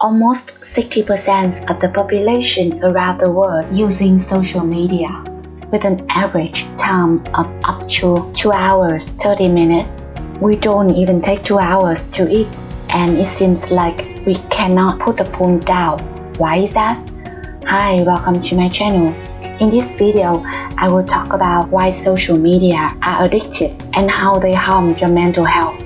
Almost 60% of the population around the world using social media, with an average time of up to 2 hours 30 minutes. We don't even take 2 hours to eat, and it seems like we cannot put the phone down. Why is that? Hi, welcome to my channel. In this video, I will talk about why social media are addictive and how they harm your mental health.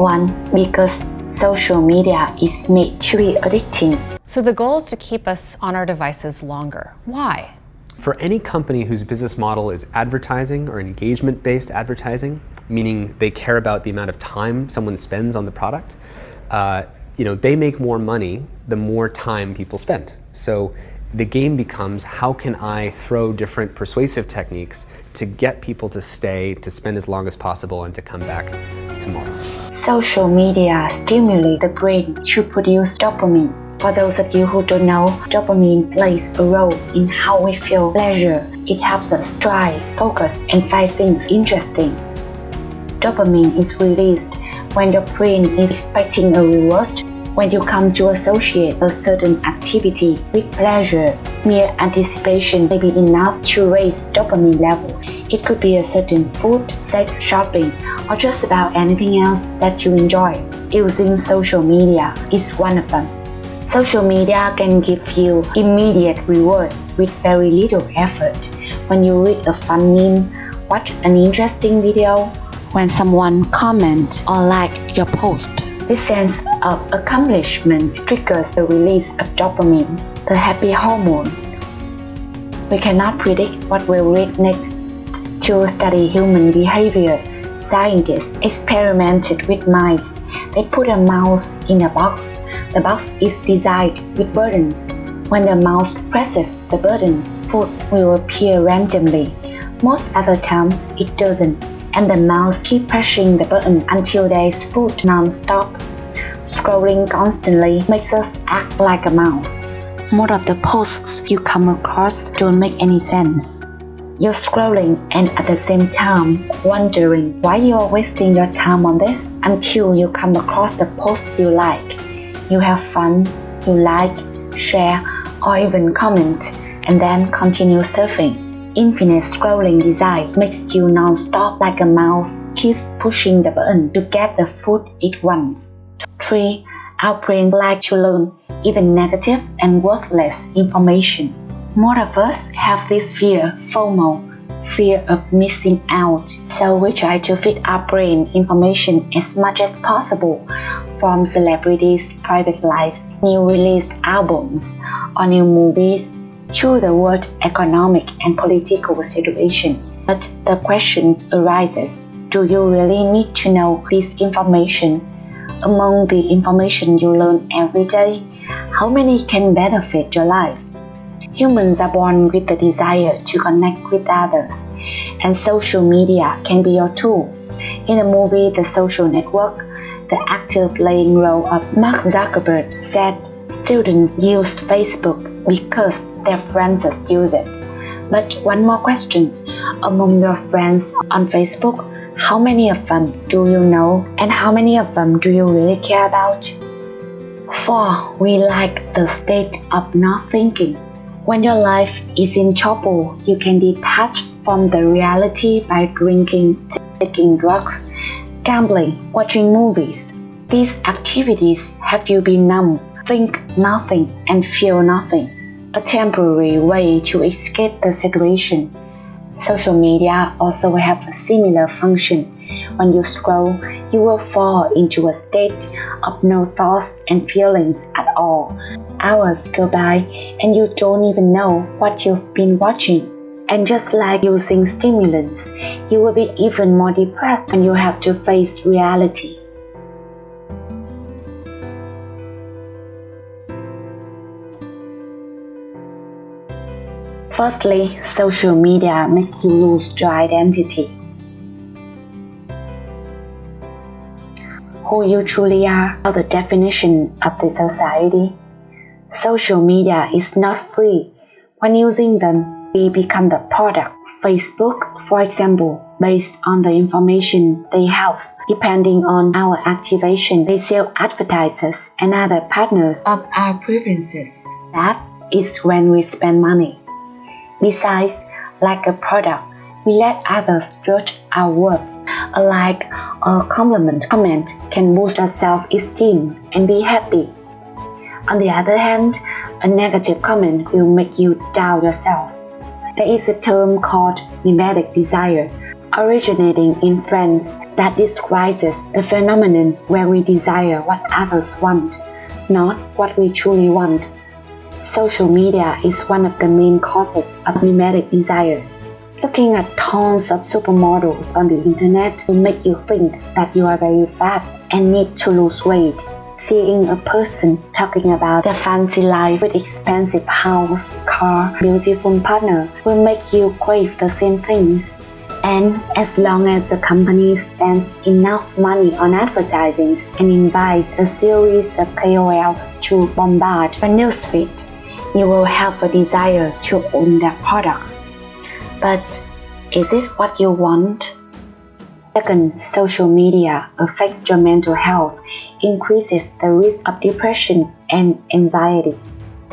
1. Because social media is made to be addicting. So the goal is to keep us on our devices longer. Why? For any company whose business model is advertising or engagement-based advertising, meaning they care about the amount of time someone spends on the product, they make more money the more time people spend. So the game becomes, how can I throw different persuasive techniques to get people to stay, to spend as long as possible, and to come back tomorrow. Social media stimulate the brain to produce dopamine. For those of you who don't know, dopamine plays a role in how we feel pleasure. It helps us try, focus, and find things interesting. Dopamine is released when your brain is expecting a reward. When you come to associate a certain activity with pleasure, mere anticipation may be enough to raise dopamine levels. It could be a certain food, sex, shopping, or just about anything else that you enjoy. Using social media is one of them. Social media can give you immediate rewards with very little effort. When you read a fun meme, watch an interesting video, when someone comments or likes your post, this sense of accomplishment triggers the release of dopamine, the happy hormone. We cannot predict what we'll read next. To study human behavior, scientists experimented with mice. They put a mouse in a box. The box is designed with buttons. When the mouse presses the button, food will appear randomly. Most other times it doesn't, and the mouse keeps pressing the button until there is food non-stop. Scrolling constantly makes us act like a mouse. Most of the posts you come across don't make any sense. You're scrolling and at the same time wondering why you're wasting your time on this until you come across the post you like. You have fun, you like, share, or even comment, and then continue surfing. Infinite scrolling desire makes you non-stop like a mouse, keeps pushing the button to get the food it wants. 3. Our brains like to learn, even negative and worthless information. Most of us have this fear, FOMO, fear of missing out, so we try to feed our brain information as much as possible, from celebrities' private lives, new released albums, or new movies, to the world economic and political situation. But the question arises, do you really need to know this information? Among the information you learn every day, how many can benefit your life? Humans are born with the desire to connect with others, and social media can be your tool. In the movie The Social Network, the actor playing role of Mark Zuckerberg said students use Facebook because their friends use it. But one more question, among your friends on Facebook, how many of them do you know, and how many of them do you really care about? 4. We like the state of not thinking. When your life is in trouble, you can detach from the reality by drinking, taking drugs, gambling, watching movies. These activities have you be numb, think nothing, and feel nothing. A temporary way to escape the situation. Social media also have a similar function. When you scroll, you will fall into a state of no thoughts and feelings at all. Hours go by and you don't even know what you've been watching. And just like using stimulants, you will be even more depressed when you have to face reality. Firstly, social media makes you lose your identity. Who you truly are the definition of the society. Social media is not free. When using them, we become the product. Facebook, for example, based on the information they have. Depending on our activation, they sell advertisers and other partners of our preferences. That is when we spend money. Besides, like a product, we let others judge our worth. A like or comment can boost our self-esteem and be happy. On the other hand, a negative comment will make you doubt yourself. There is a term called mimetic desire, originating in France, that describes the phenomenon where we desire what others want, not what we truly want. Social media is one of the main causes of mimetic desire. Looking at tons of supermodels on the internet will make you think that you are very fat and need to lose weight. Seeing a person talking about their fancy life with expensive house, car, beautiful partner will make you crave the same things. And as long as the company spends enough money on advertising and invites a series of KOLs to bombard your newsfeed, you will have a desire to own their products. But is it what you want? Second, social media affects your mental health, increases the risk of depression and anxiety.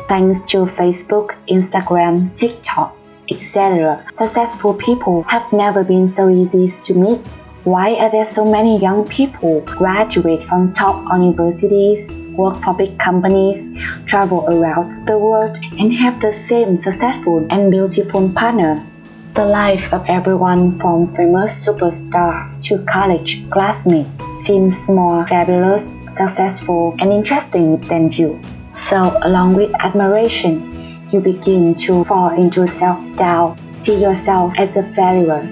Thanks to Facebook, Instagram, TikTok, etc., successful people have never been so easy to meet. Why are there so many young people graduate from top universities, work for big companies, travel around the world, and have the same successful and beautiful partner? The life of everyone from famous superstars to college classmates seems more fabulous, successful, and interesting than you. So, along with admiration, you begin to fall into self-doubt, see yourself as a failure.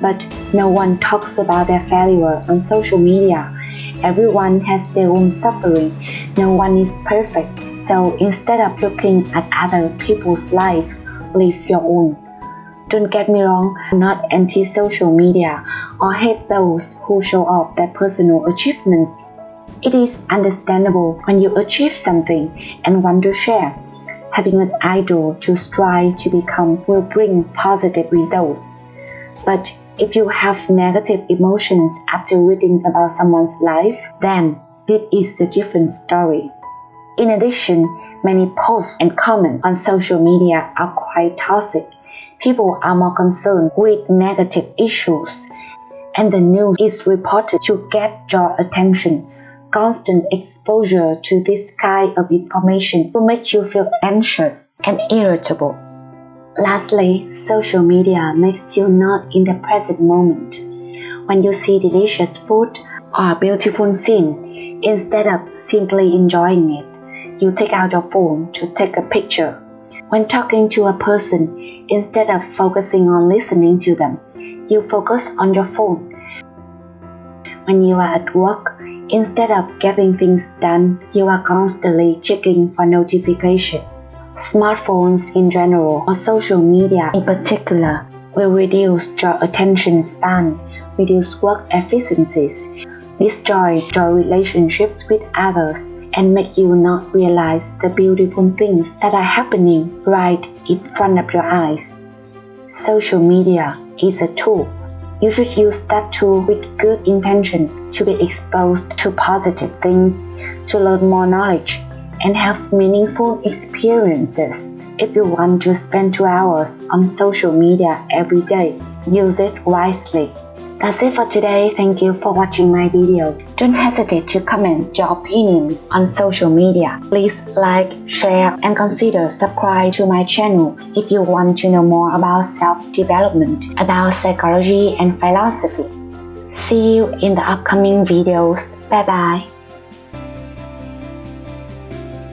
But no one talks about their failure on social media. Everyone has their own suffering. No one is perfect. So instead of looking at other people's life, live your own. Don't get me wrong, I'm not anti-social media or hate those who show off their personal achievements. It is understandable when you achieve something and want to share. Having an idol to strive to become will bring positive results. But if you have negative emotions after reading about someone's life, then it is a different story. In addition, many posts and comments on social media are quite toxic. People are more concerned with negative issues, and the news is reported to get your attention. Constant exposure to this kind of information will make you feel anxious and irritable. Lastly, social media makes you not in the present moment. When you see delicious food or a beautiful scene, instead of simply enjoying it, you take out your phone to take a picture. When talking to a person, instead of focusing on listening to them, you focus on your phone. When you are at work, instead of getting things done, you are constantly checking for notification. Smartphones in general, or social media in particular, will reduce your attention span, reduce work efficiencies, destroy your relationships with others, and make you not realize the beautiful things that are happening right in front of your eyes. Social media is a tool. You should use that tool with good intention to be exposed to positive things, to learn more knowledge, and have meaningful experiences. If you want to spend 2 hours on social media every day, use it wisely. That's it for today. Thank you for watching my video. Don't hesitate to comment your opinions on social media. Please like, share, and consider subscribe to my channel if you want to know more about self-development, about psychology and philosophy. See you in the upcoming videos. Bye bye.